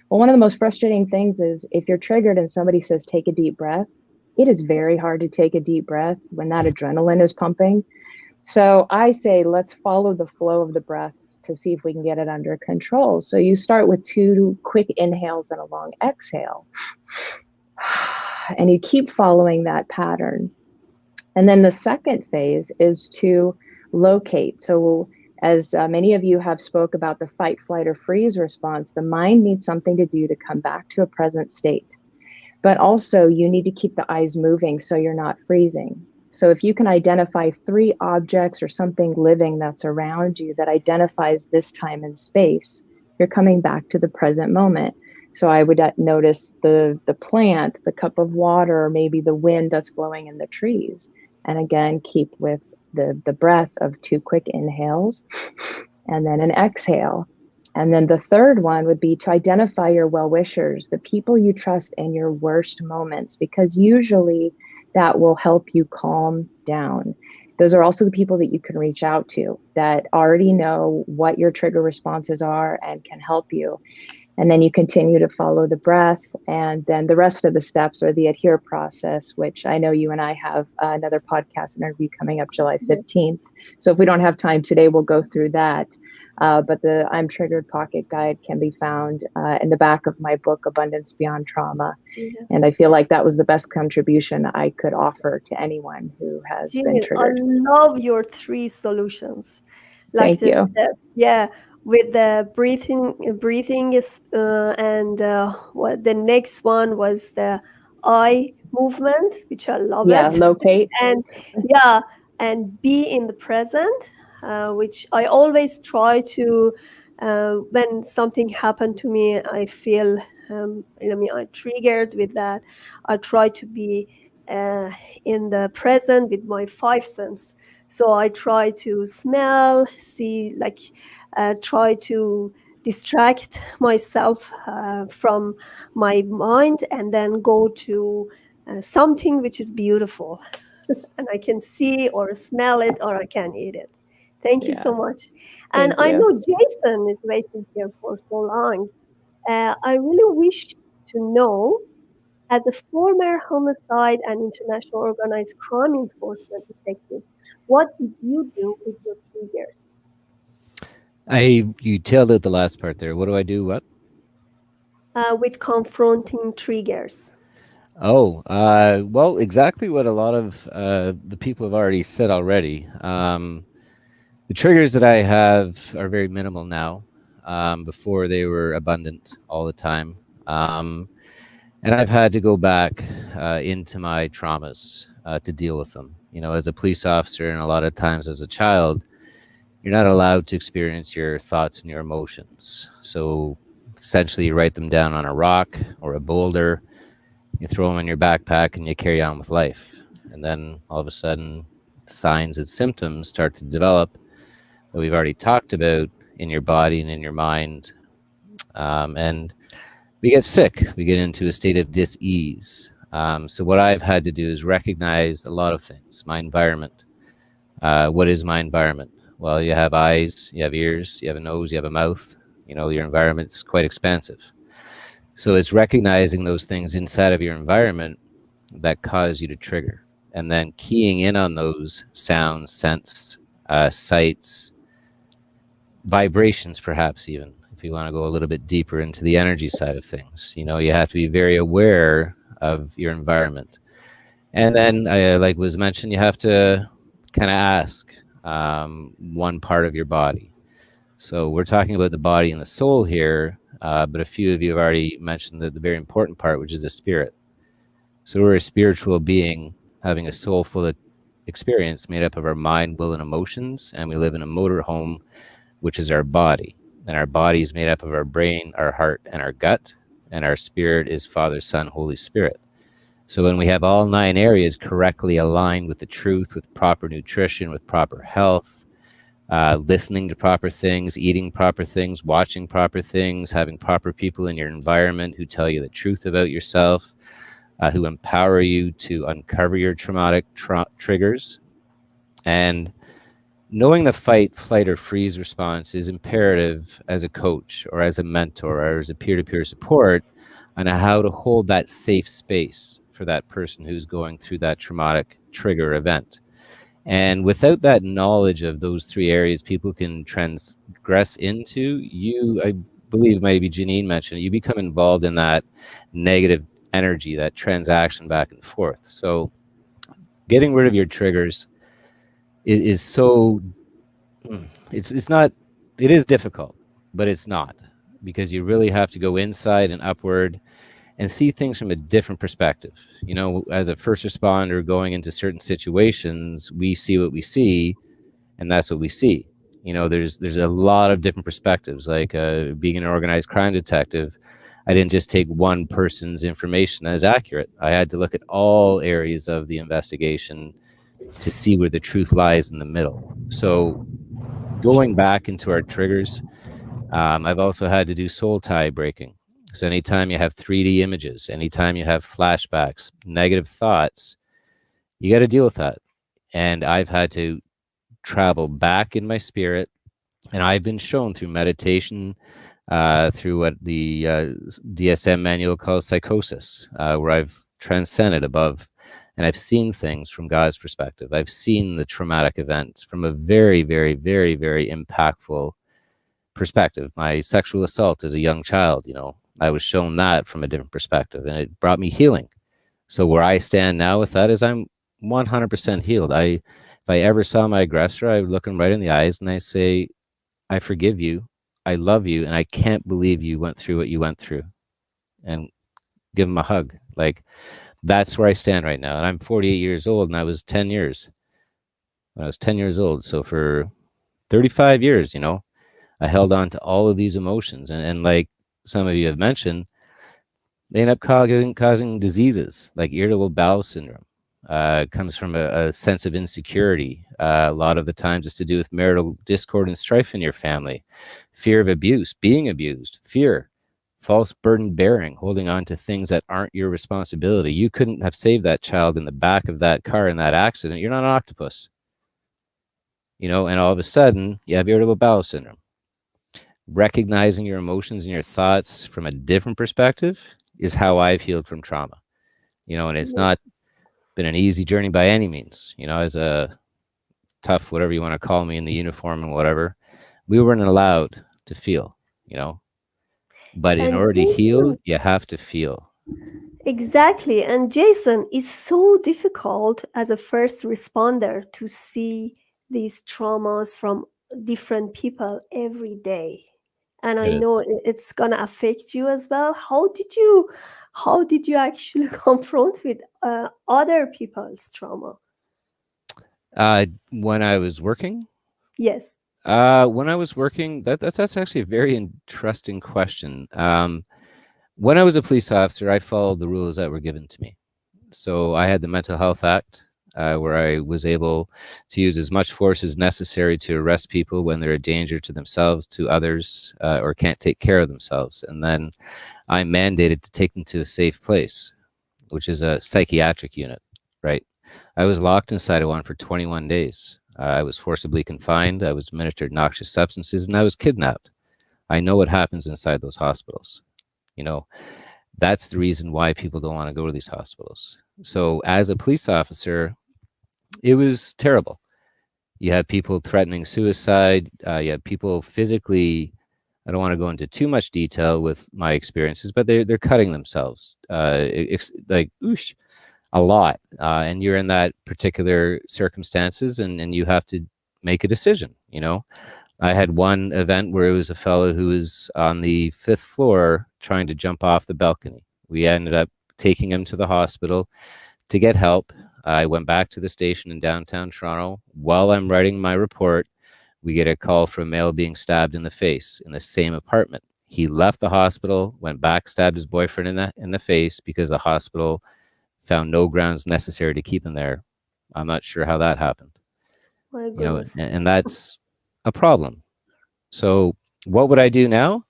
Well, one of the most frustrating things is if you're triggered and somebody says, take a deep breath, it is very hard to take a deep breath when that adrenaline is pumping. So I say, let's follow the flow of the breaths to see if we can get it under control. So you start with 2 quick inhales and a long exhale. And you keep following that pattern. And then the second phase is to locate. So as many of you have spoke about the fight, flight, or freeze response, the mind needs something to do to come back to a present state. But also you need to keep the eyes moving so you're not freezing. So if you can identify 3 objects or something living that's around you that identifies this time and space, you're coming back to the present moment. So I would notice the plant, the cup of water, or maybe the wind that's blowing in the trees. And again, keep with the breath of 2 quick inhales and then an exhale. And then the third one would be to identify your well-wishers, the people you trust in your worst moments, because usually that will help you calm down. Those are also the people that you can reach out to that already know what your trigger responses are and can help you. And then you continue to follow the breath. And then the rest of the steps are the Adhere process, which I know you and I have another podcast interview coming up July 15th. So if we don't have time today, we'll go through that. But the I'm Triggered pocket guide can be found in the back of my book, Abundance Beyond Trauma. Yeah. And I feel like that was the best contribution I could offer to anyone who has been triggered.
I love your 3 solutions.
Thank you.
Steps. Yeah. With the breathing is, and what the next one was the eye movement, which I love.
Yeah, locate.
And and be in the present, which I always try to. When something happened to me, I feel I'm triggered with that. I try to be in the present with my 5 senses. So I try to smell, see, try to distract myself from my mind, and then go to something which is beautiful and I can see or smell it or I can eat it. Thank you so much. And I know Jason is waiting here for so long. I really wish to know, as a former homicide and international organized crime enforcement detective, what did you do with your triggers?
You tailed out the last part there. What do I do? What?
With confronting triggers.
Oh, well, exactly what a lot of the people have already said already. The triggers that I have are very minimal now. Before they were abundant all the time. And I've had to go back into my traumas to deal with them. You know, as a police officer and a lot of times as a child, you're not allowed to experience your thoughts and your emotions. So essentially you write them down on a rock or a boulder, you throw them in your backpack and you carry on with life. And then all of a sudden signs and symptoms start to develop that we've already talked about in your body and in your mind. And we get sick. We get into a state of dis-ease. So what I've had to do is recognize a lot of things. My environment. What is my environment? Well, you have eyes, you have ears, you have a nose, you have a mouth. You know, your environment's quite expansive. So it's recognizing those things inside of your environment that cause you to trigger. And then keying in on those sounds, scents, sights, vibrations, perhaps even, if you want to go a little bit deeper into the energy side of things. You know, you have to be very aware of your environment. And then, like was mentioned, you have to kind of ask one part of your body. So we're talking about the body and the soul here, but a few of you have already mentioned the very important part, which is the spirit. So we're a spiritual being having a soulful experience made up of our mind, will, and emotions, and we live in a motor home, which is our body. And our body is made up of our brain, our heart, and our gut, and our spirit is Father, Son, Holy Spirit. So when we have all 9 areas correctly aligned with the truth, with proper nutrition, with proper health, listening to proper things, eating proper things, watching proper things, having proper people in your environment who tell you the truth about yourself, who empower you to uncover your traumatic triggers. And knowing the fight, flight, or freeze response is imperative as a coach or as a mentor or as a peer-to-peer support on how to hold that safe space for that person who's going through that traumatic trigger event. And without that knowledge of those 3 areas people can transgress into, I believe maybe Janine mentioned, you become involved in that negative energy, that transaction back and forth. So getting rid of your triggers is so, it's not, it is difficult, but it's not, because you really have to go inside and upward and see things from a different perspective. You know, as a first responder going into certain situations, we see what we see, and that's what we see. You know, there's a lot of different perspectives. Like being an organized crime detective, I didn't just take one person's information as accurate. I had to look at all areas of the investigation to see where the truth lies in the middle. So going back into our triggers, I've also had to do soul tie breaking. So anytime you have 3D images, anytime you have flashbacks, negative thoughts, you got to deal with that. And I've had to travel back in my spirit, and I've been shown through meditation, through what the DSM manual calls psychosis, where I've transcended above, and I've seen things from God's perspective. I've seen the traumatic events from a very, very, very, very impactful perspective. My sexual assault as a young child, you know, I was shown that from a different perspective, and it brought me healing. So where I stand now with that is I'm 100% healed. If I ever saw my aggressor, I would look him right in the eyes and I say, I forgive you, I love you, and I can't believe you went through what you went through, and give him a hug. Like, that's where I stand right now. And I'm 48 years old, and I was 10 years when I was 10 years old. So for 35 years, you know, I held on to all of these emotions, and like some of you have mentioned, they end up causing diseases like irritable bowel syndrome. Comes from a sense of insecurity. A lot of the times it's to do with marital discord and strife in your family, fear of abuse, being abused, fear, false burden bearing, holding on to things that aren't your responsibility. You couldn't have saved that child in the back of that car in that accident. You're not an octopus, you know, and all of a sudden you have irritable bowel syndrome. Recognizing your emotions and your thoughts from a different perspective is how I've healed from trauma, you know, and it's not been an easy journey by any means, you know, as a tough, whatever you want to call me in the uniform and whatever, we weren't allowed to feel, but in
And
order to heal,
Jason,
you have to feel.
exactly. And Jason, it's so difficult as a first responder to see these traumas from different people every day. And I
It is.
know it's gonna affect you as well. How did you actually confront with other people's trauma?
When I was working,
Yes.
when I was working, that's actually a very interesting question. When I was a police officer, I followed the rules that were given to me. So I had the Mental Health Act, where I was able to use as much force as necessary to arrest people when they're a danger to themselves, to others, or can't take care of themselves. And then I'm mandated to take them to a safe place, which is a psychiatric unit, right? I was locked inside of one for 21 days. I was forcibly confined. I was administered noxious substances, and I was kidnapped. I know what happens inside those hospitals. That's the reason why people don't want to go to these hospitals. So as a police officer, it was terrible. You had people threatening suicide. You had people physically, I don't want to go into too much detail with my experiences, but they're cutting themselves, like oosh, a lot. And you're in that particular circumstances, and you have to make a decision. I had one event where it was a fellow who was on the 5th floor trying to jump off the balcony. We ended up taking him to the hospital to get help. I went back to the station in downtown Toronto. While I'm writing my report, we get a call from a male being stabbed in the face in the same apartment. He left the hospital, went back, stabbed his boyfriend in the face because the hospital found no grounds necessary to keep him there. I'm not sure how that happened.
My goodness.
And that's a problem. So what would I do now?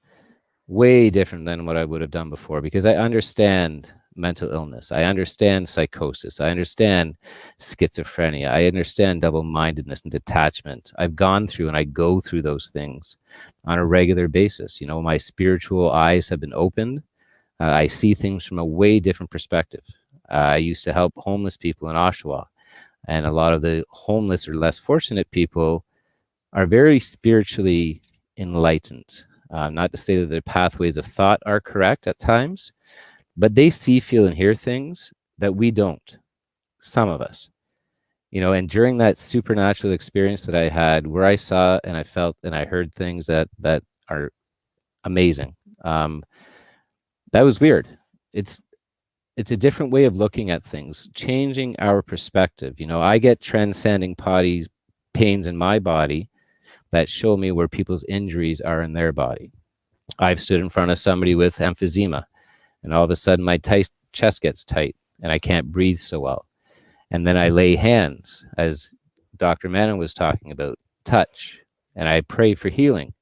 Way different than what I would have done before, because I understand mental illness. I understand psychosis. I understand schizophrenia. I understand double-mindedness and detachment. I've gone through and I go through those things on a regular basis. My spiritual eyes have been opened. I see things from a way different perspective. I used to help homeless people in Oshawa, and a lot of the homeless or less fortunate people are very spiritually enlightened. Not to say that their pathways of thought are correct at times, but they see, feel, and hear things that we don't, some of us. And during that supernatural experience that I had, where I saw and I felt and I heard things that are amazing, that was weird. It's a different way of looking at things, changing our perspective. I get transcending pains in my body that show me where people's injuries are in their body. I've stood in front of somebody with emphysema, and all of a sudden my chest gets tight and I can't breathe so well. And then I lay hands, as Dr. Manon was talking about, touch, and I pray for healing.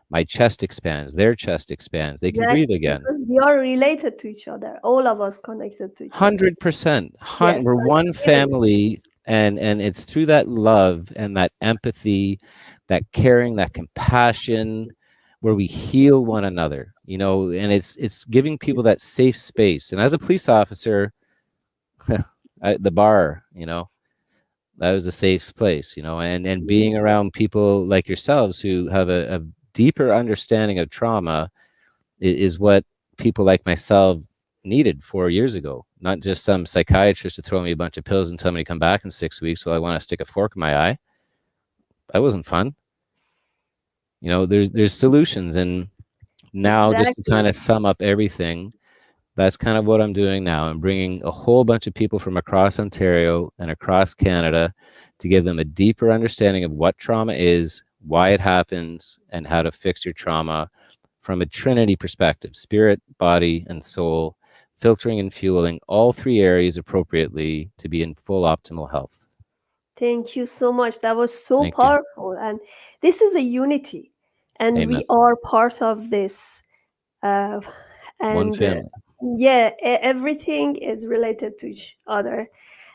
My chest expands, their chest expands, they can breathe again.
Because we are related to each other, all of us connected to each other.
100%.
Yes,
We're one family, and it's through that love and that empathy, that caring, that compassion, where we heal one another, and it's giving people that safe space. And as a police officer, the bar, that was a safe place, and being around people like yourselves who have a deeper understanding of trauma is what people like myself needed 4 years ago. Not just some psychiatrist to throw me a bunch of pills and tell me to come back in 6 weeks while I want to stick a fork in my eye. That wasn't fun. There's solutions. And now, just to kind of sum up everything, that's kind of what I'm doing now. I'm bringing a whole bunch of people from across Ontario and across Canada to give them a deeper understanding of what trauma is, why it happens, and how to fix your trauma from a Trinity perspective: spirit, body, and soul, filtering and fueling all 3 areas appropriately to be in full optimal health.
Thank you so much. That was so powerful. And this is a unity. And
Amen.
we are part of this.
One family.
Everything is related to each other.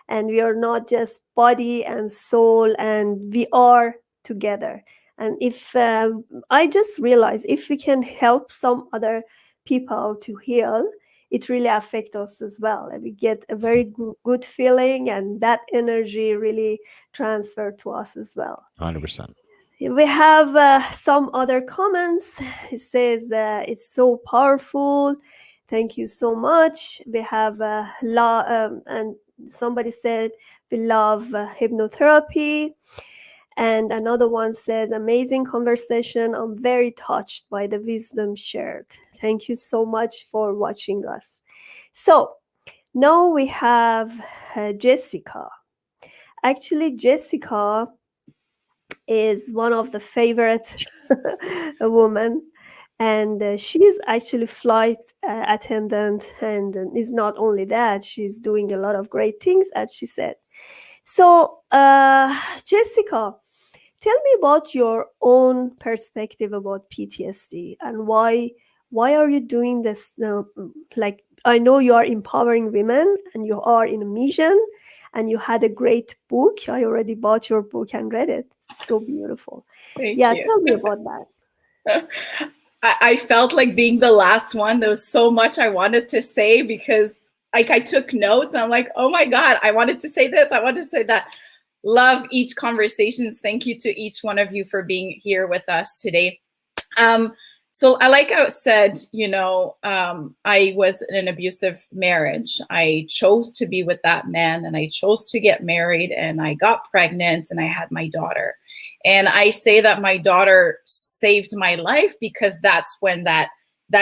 And we are not just body and soul, and we are together. And if I just realized, if we can help some other people to heal, it really affects us as well. And we get a very good feeling, and that energy really transfer to us as well.
100%.
We have some other comments. It says it's so powerful. Thank you so much. We have and somebody said we love hypnotherapy. And another one says, amazing conversation. I'm very touched by the wisdom shared. Thank you so much for watching us. So now we have Jessica. Actually, Jessica is one of the favorite women, and she is actually flight attendant, and is not only that, she's doing a lot of great things, as she said. So Jessica, tell me about your own perspective about PTSD and why are you doing this? Like, I know you are empowering women and you are in a mission, and you had a great book. I already bought your book and read it. It's so beautiful.
Thank
Yeah,
you.
tell me about that.
I felt like being the last one. There was so much I wanted to say because like I took notes and I'm like, oh my God, I wanted to say this. I wanted to say that. Love each conversations. Thank you to each one of you for being here with us today. So I like how it said, I was in an abusive marriage. I chose to be with that man and I chose to get married and I got pregnant and I had my daughter. And I say that my daughter saved my life because that's when that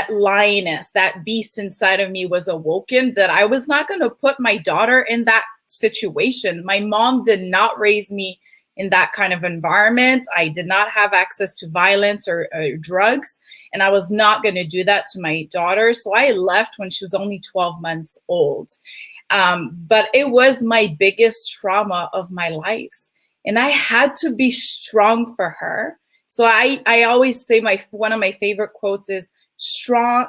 lioness, that beast inside of me was awoken, that I was not going to put my daughter in that situation. My mom did not raise me in that kind of environment. I did not have access to violence or drugs, and I was not going to do that to my daughter. So I left when she was only 12 months old. But it was my biggest trauma of my life, and I had to be strong for her. So I always say one of my favorite quotes is strong.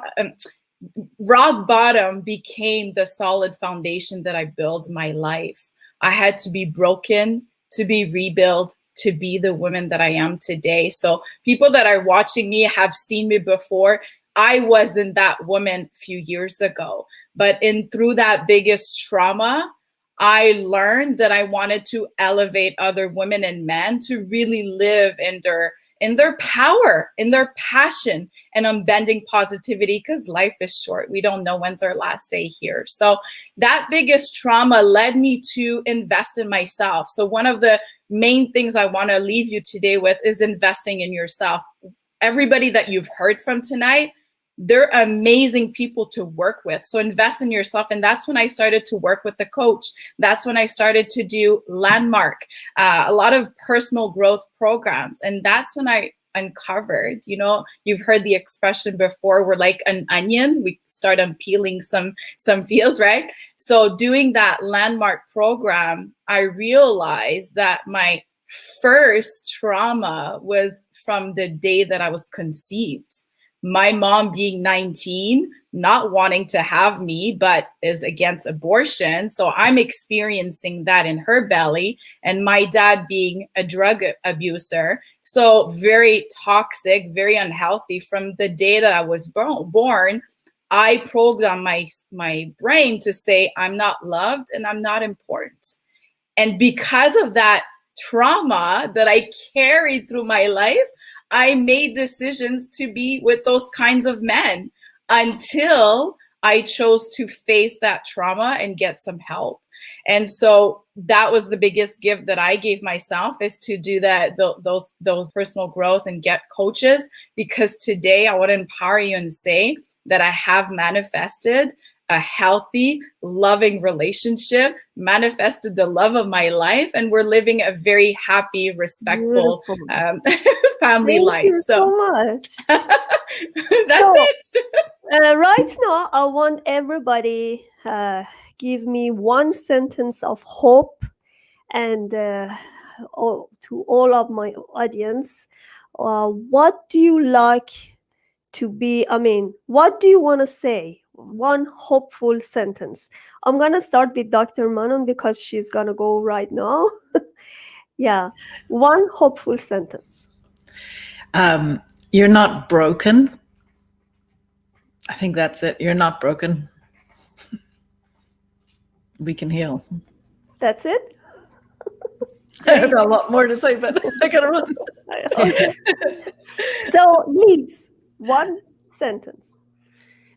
Rock bottom became the solid foundation that I built my life. I had to be broken to be rebuilt, to be the woman that I am today. So people that are watching me have seen me before. I wasn't that woman a few years ago, but through that biggest trauma, I learned that I wanted to elevate other women and men to really live in their power, in their passion, and unbending positivity, because life is short. We don't know when's our last day here. So that biggest trauma led me to invest in myself. So one of the main things I want to leave you today with is investing in yourself. Everybody that you've heard from tonight, they're amazing people to work with. So invest in yourself. And that's when I started to work with a coach. That's when I started to do Landmark, a lot of personal growth programs. And that's when I uncovered, you've heard the expression before, we're like an onion. We start unpeeling some peels, right? So doing that Landmark program, I realized that my first trauma was from the day that I was conceived. My mom being 19, not wanting to have me, but is against abortion. So I'm experiencing that in her belly, and my dad being a drug abuser. So very toxic, very unhealthy. From the day that I was born, I programmed my brain to say, I'm not loved and I'm not important. And because of that trauma that I carried through my life, I made decisions to be with those kinds of men until I chose to face that trauma and get some help. And so that was the biggest gift that I gave myself, is to do that, those personal growth and get coaches, because today I want to empower you and say that I have manifested a healthy, loving relationship, manifested the love of my life, and we're living a very happy, respectful family
Thank
life.
you so much.
That's it.
Right now, I want everybody give me one sentence of hope, and to all of my audience, what do you like to be? What do you want to say? One hopeful sentence. I'm gonna start with Dr. Manon because she's gonna go right now. Yeah, one hopeful sentence.
You're not broken. I think that's it. You're not broken. We can heal.
That's it?
I've got a lot more to say, but I gotta run.
Okay. So, Lise, one sentence.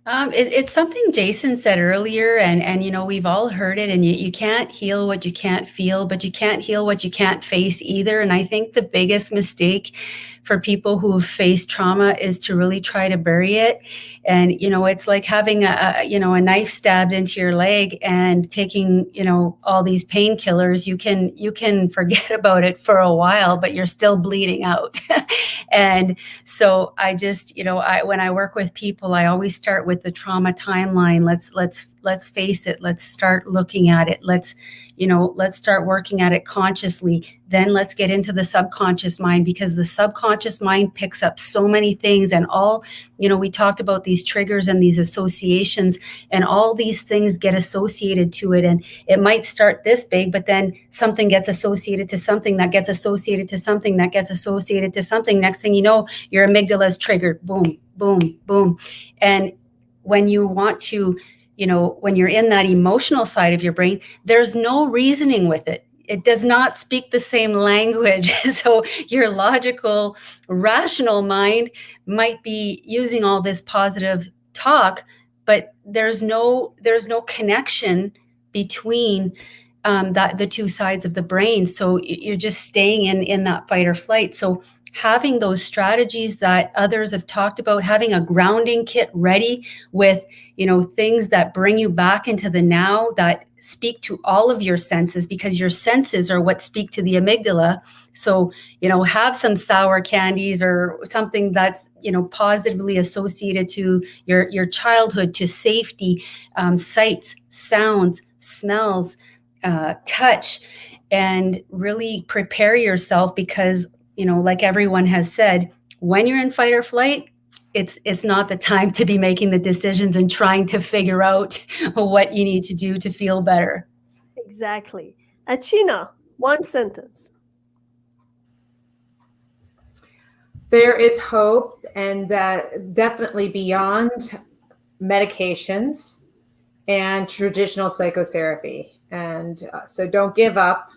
It's something Jason said earlier, and we've all heard it. And you can't heal what you can't feel, but you can't heal what you can't face either. And I think the biggest mistake for people who've faced trauma is to really try to bury it. And it's like having a knife stabbed into your leg and taking all these painkillers. You can forget about it for a while, but you're still bleeding out. And so I just when I work with people, I always start with the trauma timeline. Let's face it. Let's start looking at it. Let's start working at it consciously. Then let's get into the subconscious mind, because the subconscious mind picks up so many things. And all, we talked about these triggers and these associations, and all these things get associated to it. And it might start this big, but then something gets associated to something that gets associated to something that gets associated to something. Next thing you know, your amygdala is triggered. Boom, boom, boom. And when you want to, when you're in that emotional side of your brain, there's no reasoning with it. It does not speak the same language. So your logical, rational mind might be using all this positive talk, but there's no connection between the two sides of the brain. So you're just staying in that fight or flight. So having those strategies that others have talked about, having a grounding kit ready with, things that bring you back into the now, that speak to all of your senses, because your senses are what speak to the amygdala. So, have some sour candies or something that's, positively associated to your childhood, to safety, sights, sounds, smells, touch, and really prepare yourself, because like everyone has said, when you're in fight or flight, it's not the time to be making the decisions and trying to figure out what you need to do to feel better.
Exactly. Achina, one sentence.
There is hope, and that definitely beyond medications and traditional psychotherapy. And so don't give up.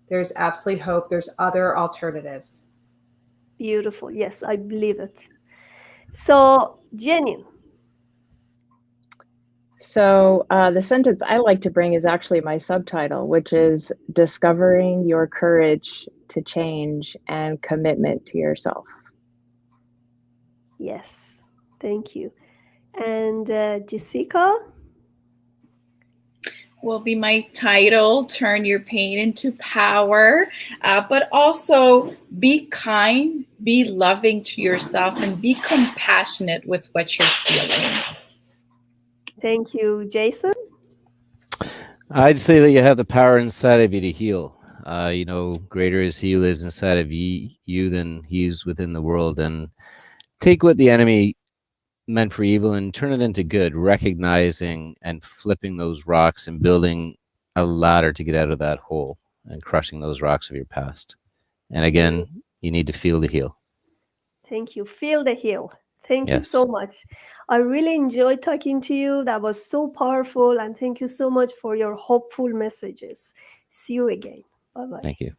There's absolutely hope. There's other alternatives.
Beautiful. Yes, I believe it. So, Jenin.
So the sentence I like to bring is actually my subtitle, which is discovering your courage to change and commitment to yourself.
Yes, thank you. And Jessica?
Will be my title, Turn Your Pain into Power, but also be kind, be loving to yourself, and be compassionate with what you're feeling.
Thank you, Jason.
I'd say that you have the power inside of you to heal. Greater is he who lives inside of you than he is within the world. And take what the enemy meant for evil and turn it into good, recognizing and flipping those rocks and building a ladder to get out of that hole and crushing those rocks of your past. And again, you need to feel the heal.
Thank you. Feel the heal. Thank you so much. I really enjoyed talking to you. That was so powerful. And thank you so much for your hopeful messages. See you again. Bye-bye.
Thank you.